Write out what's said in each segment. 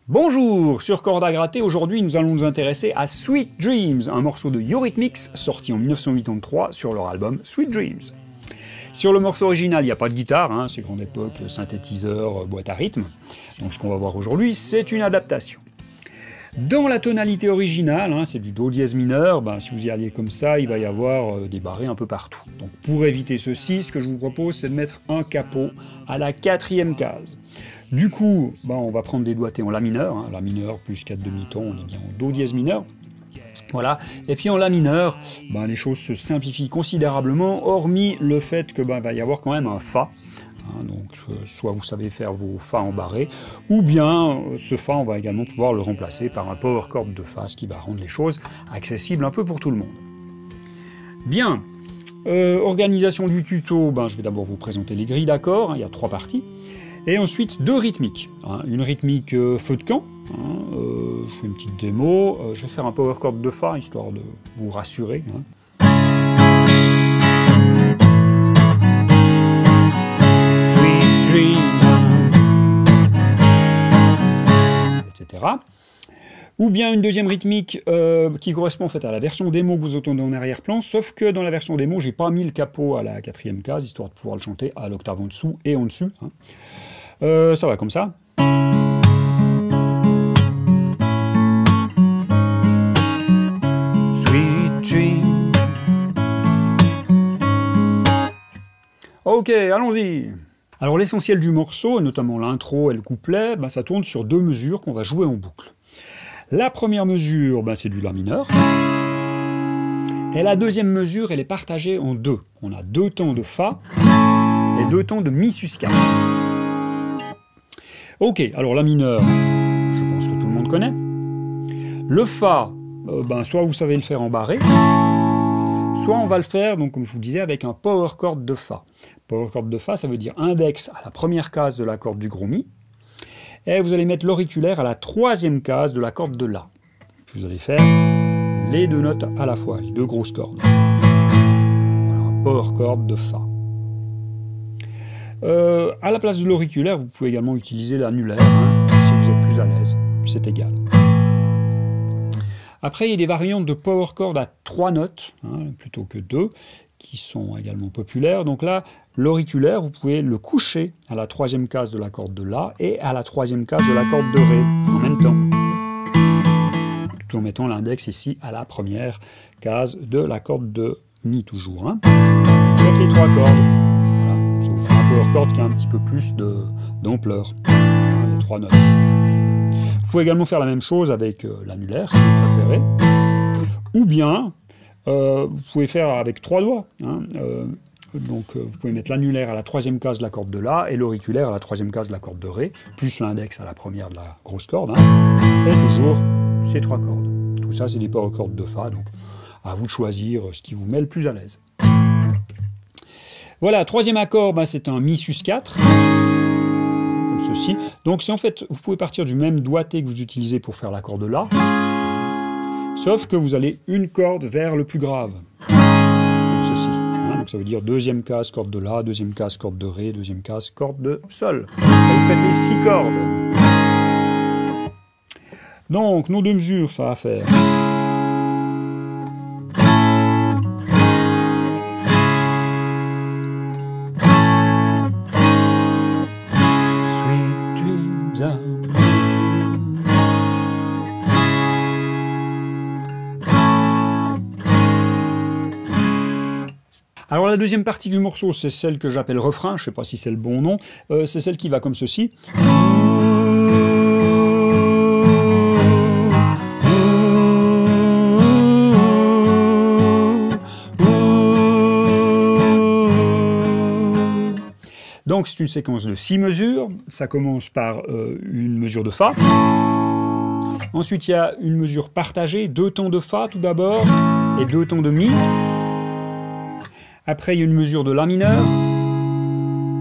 Bonjour, sur Cordes à gratter, aujourd'hui nous allons nous intéresser à Sweet Dreams, un morceau de Eurythmics sorti en 1983 sur leur album Sweet Dreams. Sur le morceau original, il n'y a pas de guitare, hein, c'est grande époque, synthétiseur, boîte à rythme. Donc ce qu'on va voir aujourd'hui, c'est une adaptation. Dans la tonalité originale, hein, c'est du Do dièse mineur, si vous y alliez comme ça, il va y avoir des barrés un peu partout. Donc pour éviter ceci, ce que je vous propose, c'est de mettre un capot à la 4e case. Du coup, on va prendre des doigtés en La mineur, hein, La mineur plus 4 demi-tons, on est bien en Do dièse mineur. Voilà, et puis en La mineur, les choses se simplifient considérablement, hormis le fait que va y avoir quand même un Fa. Donc, soit vous savez faire vos Fa en barré, ou bien ce Fa, on va également pouvoir le remplacer par un power chord de Fa, ce qui va rendre les choses accessibles un peu pour tout le monde. Bien, organisation du tuto, je vais d'abord vous présenter les grilles d'accords, hein, il y a 3 parties, et ensuite 2 rythmiques. Hein, une rythmique feu de camp, je fais une petite démo, je vais faire un power chord de Fa, histoire de vous rassurer. Hein. Etc. Ou bien une deuxième rythmique qui correspond en fait à la version démo que vous entendez en arrière-plan, sauf que dans la version démo, j'ai pas mis le capot à la 4e case, histoire de pouvoir le chanter à l'octave en dessous et en dessus. Hein. Ça va comme ça. Sweet dream. Ok, allons-y. Alors l'essentiel du morceau, et notamment l'intro et le couplet, ça tourne sur 2 mesures qu'on va jouer en boucle. La première mesure, c'est du La mineur. Et la deuxième mesure, elle est partagée en 2. On a 2 temps de Fa et 2 temps de Mi sus 4. Ok, alors La mineur, je pense que tout le monde connaît. Le Fa, soit vous savez le faire en barré, soit on va le faire, donc, comme je vous disais, avec un power chord de Fa. Power chord de Fa, ça veut dire index à la première case de la corde du gros Mi, et vous allez mettre l'auriculaire à la 3e case de la corde de La. Puis vous allez faire les 2 notes à la fois, les 2 grosses cordes. Voilà, un power chord de Fa. À la place de l'auriculaire, vous pouvez également utiliser l'annulaire, hein, si vous êtes plus à l'aise, c'est égal. Après, il y a des variantes de power chord à 3 notes, hein, plutôt que 2, qui sont également populaires. Donc là, l'auriculaire, vous pouvez le coucher à la 3e case de la corde de La et à la 3e case de la corde de Ré en même temps. Tout en mettant l'index ici à la 1re case de la corde de Mi toujours. Hein. Avec les 3 cordes. Voilà. Ça vous fait un power chord qui a un petit peu plus d'ampleur. Les 3 notes. Vous pouvez également faire la même chose avec l'annulaire, si vous préférez. Ou bien, vous pouvez faire avec 3 doigts. Hein. Donc, vous pouvez mettre l'annulaire à la 3e case de la corde de La et l'auriculaire à la 3e case de la corde de Ré, plus l'index à la 1re de la grosse corde. Hein. Et toujours ces 3 cordes. Tout ça, c'est des power chords de Fa, donc à vous de choisir ce qui vous met le plus à l'aise. Voilà, 3e accord, c'est un Mi sus 4. Comme ceci. Donc c'est en fait, vous pouvez partir du même doigté que vous utilisez pour faire l'accord de La, sauf que vous allez une corde vers le plus grave, comme ceci. Hein, donc ça veut dire 2e case, corde de La, 2e case, corde de Ré, 2e case, corde de Sol. Et vous faites les 6 cordes. Donc nos 2 mesures, ça va faire... Alors la deuxième partie du morceau, c'est celle que j'appelle refrain, je ne sais pas si c'est le bon nom, c'est celle qui va comme ceci. Donc c'est une séquence de 6 mesures, ça commence par une mesure de Fa. Ensuite il y a une mesure partagée, 2 temps de Fa tout d'abord, et 2 temps de Mi. Après, il y a une mesure de La mineur,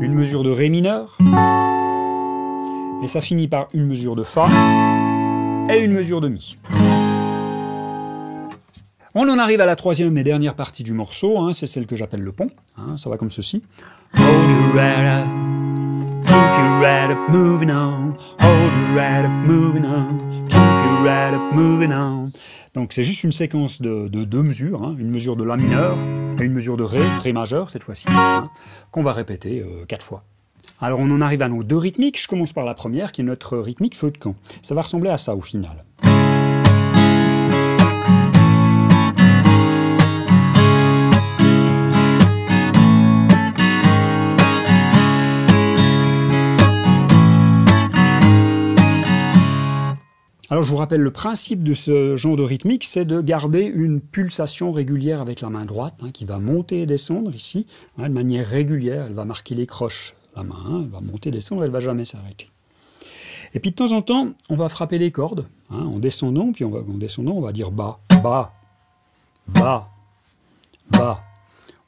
une mesure de Ré mineur, et ça finit par une mesure de Fa et une mesure de Mi. On en arrive à la 3e et dernière partie du morceau, hein, c'est celle que j'appelle le pont, hein, ça va comme ceci. Oh, you right up, moving on. Hold you right up, moving on. Keep you right up, moving on. Donc c'est juste une séquence de deux mesures, hein, une mesure de La mineur et une mesure de Ré majeur cette fois-ci, hein, qu'on va répéter 4 fois. Alors on en arrive à nos deux rythmiques. Je commence par la première qui est notre rythmique feu de camp. Ça va ressembler à ça au final. Alors je vous rappelle, le principe de ce genre de rythmique, c'est de garder une pulsation régulière avec la main droite, hein, qui va monter et descendre ici, hein, de manière régulière. Elle va marquer les croches, la main, hein, elle va monter et descendre, elle ne va jamais s'arrêter. Et puis de temps en temps, on va frapper les cordes, hein, en descendant, puis en descendant, on va dire bas, bas, bas, bas.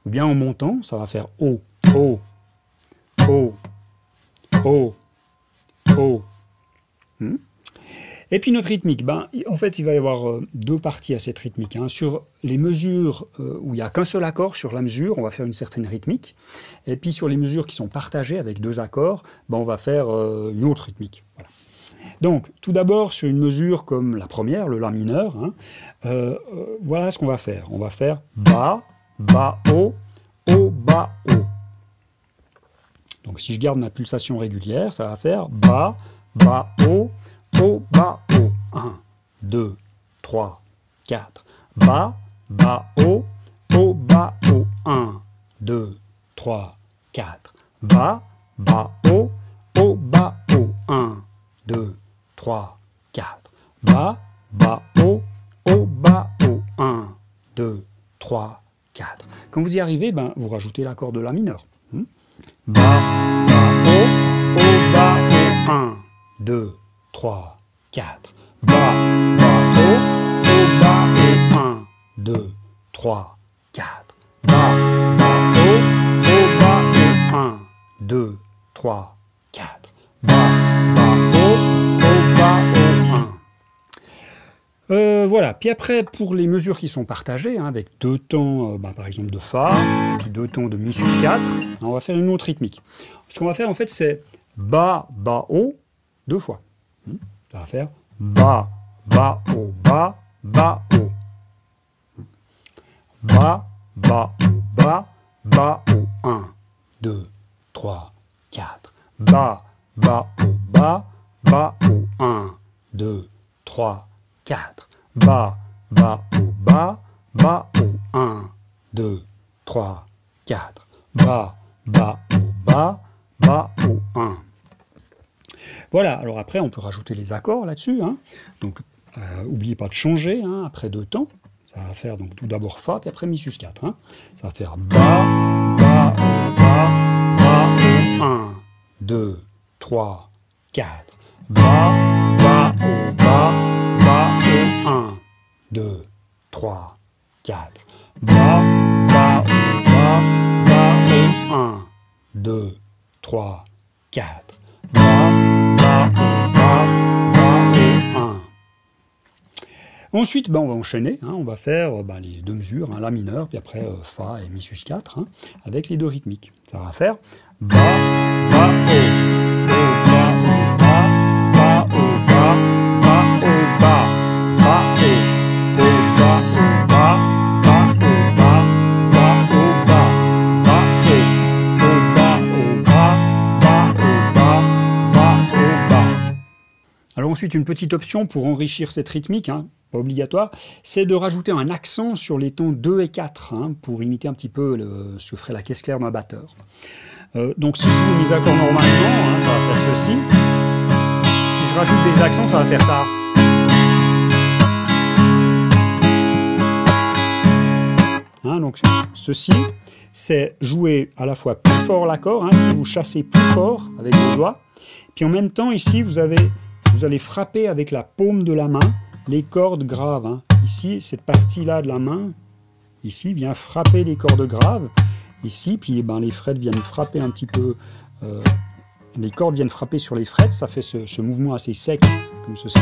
Ou bien en montant, ça va faire haut, haut, haut, haut, haut. Et puis notre rythmique, ben, en fait il va y avoir deux parties à cette rythmique. Hein. Sur les mesures où il n'y a qu'un seul accord sur la mesure, on va faire une certaine rythmique. Et puis sur les mesures qui sont partagées avec deux accords, ben, on va faire une autre rythmique. Voilà. Donc tout d'abord sur une mesure comme la première, le La mineur, hein, voilà ce qu'on va faire. On va faire bas, bas, haut, haut, bas, haut. Donc si je garde ma pulsation régulière, ça va faire bas, bas, haut, haut, bas, haut. 1, 2, 3, 4. Bas, bas, haut, haut, bas, haut. 1, 2, 3, 4. Bas, bas, haut, haut, bas, haut. 1, 2, 3, 4. Bas, bas, haut, haut, bas, haut. 1, 2, 3, 4. Quand vous y arrivez, ben, vous rajoutez l'accord de La mineur. Bas, bas, haut, haut, bas, haut. 1, 2, 3, 4. Bas, bas, haut, haut, bas, haut. 1, 2, 3, 4. Bas, bas, haut, haut, bas, haut. 1, 2, 3, 4. Bas, bas, haut, haut, bas, haut. 1. Voilà. Puis après, pour les mesures qui sont partagées, hein, avec deux temps, par exemple, de Fa, puis deux temps de Mi sus 4, on va faire une autre rythmique. Ce qu'on va faire, en fait, c'est bas, bas, haut, deux fois. Ça va faire bas, bas, haut, bas, bas, haut. Bas, bas, haut, bas, bas, haut. 1, 2, 3, 4. Bas, bas, haut, bas, bas, haut. 1, 2, 3, 4. Bas, bas, haut, bas, bas, haut. 1, 2, 3, 4. Bas, bas, haut, bas, bas, haut. 1. Voilà, alors après on peut rajouter les accords là-dessus, hein. Donc n'oubliez pas de changer, hein, après deux temps. Ça va faire donc tout d'abord Fa, puis après Mi sus 4. Hein. Ça va faire bas, bas, haut, bas, bas, haut. 1, 2, 3, 4. Bas, bas, haut, bas, bas, haut. 1, 2, 3, 4. Bas, bas, haut, bas, bas, haut. 1, 2, 3, 4. Bas, bas, haut, bas, bas, haut. 1. Ensuite, on va enchaîner, hein, on va faire les deux mesures, hein, La mineur, puis après Fa et Mi sus 4, hein, avec les deux rythmiques. Ça va faire bas, bas, haut, haut, bas, haut, bas, bas, haut, bas, bas, haut, bas, bas, haut, haut, bas, haut, bas, bas, haut, bas, bas, haut, bas, bas, haut, haut, bas, haut, bas, bas, haut, bas, bas, haut, bas. Alors ensuite, une petite option pour enrichir cette rythmique, hein, pas obligatoire, c'est de rajouter un accent sur les tons 2 et 4, hein, pour imiter un petit peu ce que ferait la caisse claire d'un batteur. Donc si je joue mes accords normalement, hein, ça va faire ceci. Si je rajoute des accents, ça va faire ça. Hein, donc ceci, c'est jouer à la fois plus fort l'accord, hein, si vous chassez plus fort avec vos doigts, puis en même temps ici vous allez frapper avec la paume de la main les cordes graves. Hein. Ici, cette partie-là de la main, ici, vient frapper les cordes graves. Ici, puis les frettes viennent frapper un petit peu, les cordes viennent frapper sur les frettes, ça fait ce mouvement assez sec, comme ceci.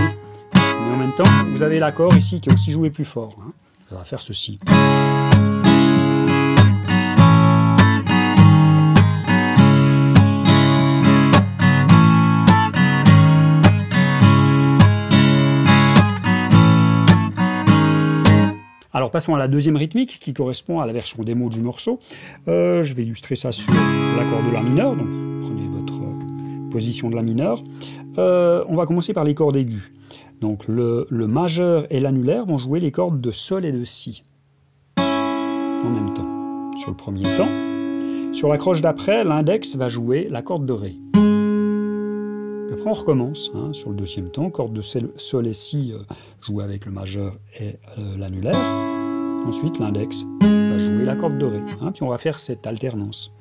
Mais en même temps, vous avez l'accord ici qui est aussi joué plus fort. Hein. Ça va faire ceci. Alors passons à la deuxième rythmique qui correspond à la version démo du morceau. Je vais illustrer ça sur l'accord de La mineur, donc prenez votre position de La mineur. On va commencer par les cordes aiguës. Donc le majeur et l'annulaire vont jouer les cordes de Sol et de Si en même temps, sur le premier temps. Sur la croche d'après, l'index va jouer la corde de Ré. Après on recommence, hein, sur le deuxième temps, corde de Sol et Si jouée avec le majeur et l'annulaire. Ensuite l'index va jouer la corde de Ré, hein, puis on va faire cette alternance.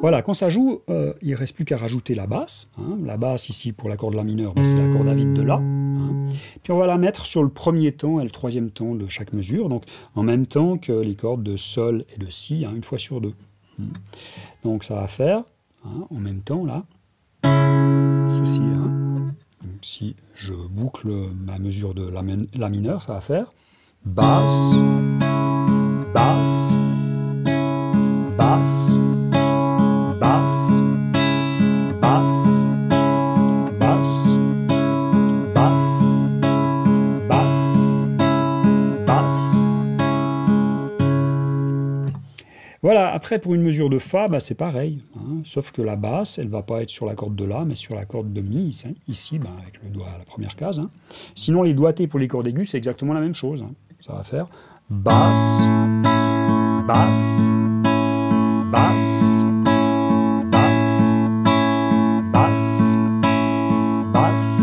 Voilà, quand ça joue, il ne reste plus qu'à rajouter la basse. Hein. La basse, ici, pour l'accord de La mineur, c'est la corde à vide de La. Hein. Puis on va la mettre sur le premier temps et le troisième temps de chaque mesure, donc en même temps que les cordes de Sol et de Si, hein, une fois sur deux. Donc ça va faire, hein, en même temps, là, ceci. Hein. Donc, si je boucle ma mesure de La mineur, ça va faire basse, basse, basse, basse, basse, basse, basse, basse, basse. Voilà, après pour une mesure de Fa, bah, c'est pareil, hein, sauf que la basse, elle ne va pas être sur la corde de La, mais sur la corde de Mi, ici, bah, avec le doigt à la première case. Hein. Sinon, les doigtés pour les cordes aiguës, c'est exactement la même chose. Hein. Ça va faire basse, basse, basse, basse, basse, basse.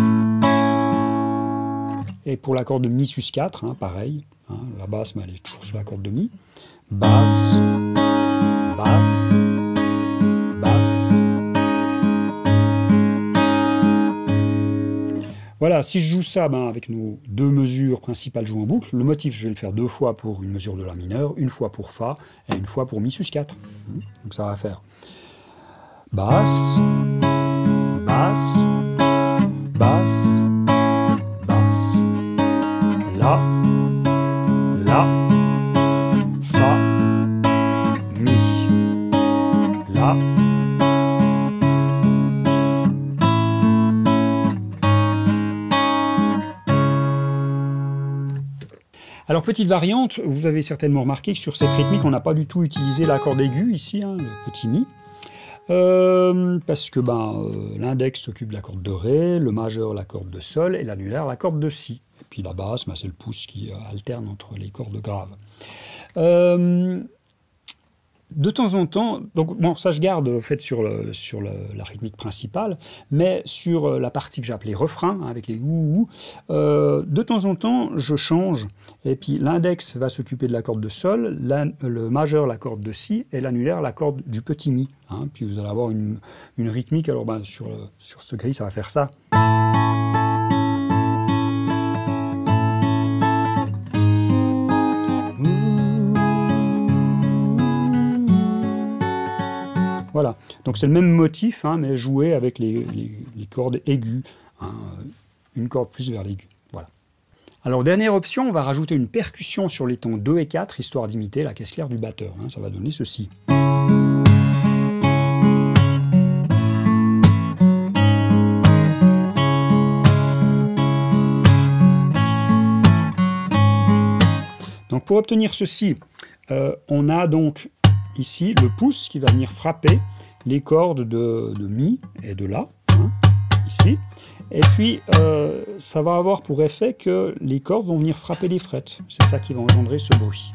Et pour la corde de Mi sus 4, hein, pareil. Hein, la basse, mais elle est toujours sur la corde de Mi. Basse, basse, basse. Voilà, si je joue ça avec nos deux mesures principales jouées en boucle, le motif, je vais le faire deux fois pour une mesure de La mineur, une fois pour Fa et une fois pour Mi sus 4. Donc ça va faire basse, basse, basse, basse, La, La, Fa, Mi, La. Alors petite variante, vous avez certainement remarqué que sur cette rythmique, on n'a pas du tout utilisé la corde aiguë ici, hein, le petit Mi. Parce que l'index s'occupe de la corde de Ré, le majeur la corde de Sol et l'annulaire la corde de Si. Et puis la basse, c'est le pouce qui alterne entre les cordes graves. De temps en temps, donc bon, ça je garde en fait sur la rythmique principale, mais sur la partie que j'appelais refrain, hein, avec les ou, de temps en temps je change, et puis l'index va s'occuper de la corde de Sol, le majeur la corde de Si, et l'annulaire la corde du petit Mi. Hein, puis vous allez avoir une rythmique, alors sur ce gris ça va faire ça. Voilà, donc c'est le même motif, hein, mais joué avec les cordes aiguës, hein, une corde plus vers l'aigu. Voilà. Alors dernière option, on va rajouter une percussion sur les tons 2 et 4, histoire d'imiter la caisse claire du batteur. Hein, ça va donner ceci. Donc pour obtenir ceci, on a donc ici le pouce qui va venir frapper les cordes de Mi et de La, hein, ici. Et puis ça va avoir pour effet que les cordes vont venir frapper les frettes. C'est ça qui va engendrer ce bruit.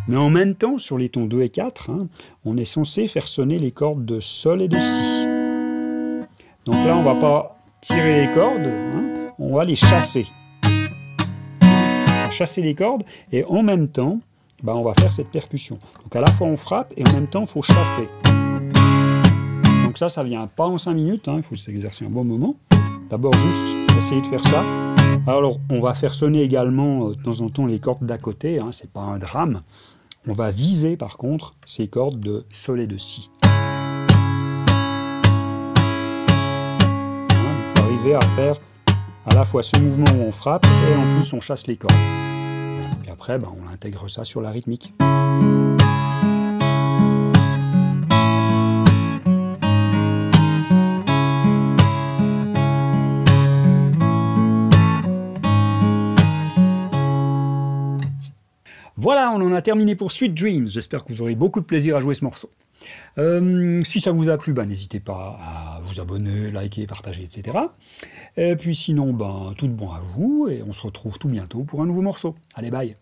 Mais en même temps, sur les tons 2 et 4, hein, on est censé faire sonner les cordes de Sol et de Si. Donc là, on ne va pas tirer les cordes, hein, on va les chasser. On va chasser les cordes et en même temps, on va faire cette percussion. Donc à la fois on frappe et en même temps il faut chasser. Donc ça vient pas en 5 minutes, hein, il faut s'exercer un bon moment. D'abord juste essayer de faire ça. Alors on va faire sonner également de temps en temps les cordes d'à côté, hein, c'est pas un drame. On va viser par contre ces cordes de Sol et de Si. Il faut arriver à faire à la fois ce mouvement où on frappe et en plus on chasse les cordes. Après, on intègre ça sur la rythmique. Voilà, on en a terminé pour Sweet Dreams. J'espère que vous aurez beaucoup de plaisir à jouer ce morceau. Si ça vous a plu, n'hésitez pas à vous abonner, liker, partager, etc. Et puis sinon, tout de bon à vous, et on se retrouve tout bientôt pour un nouveau morceau. Allez, bye!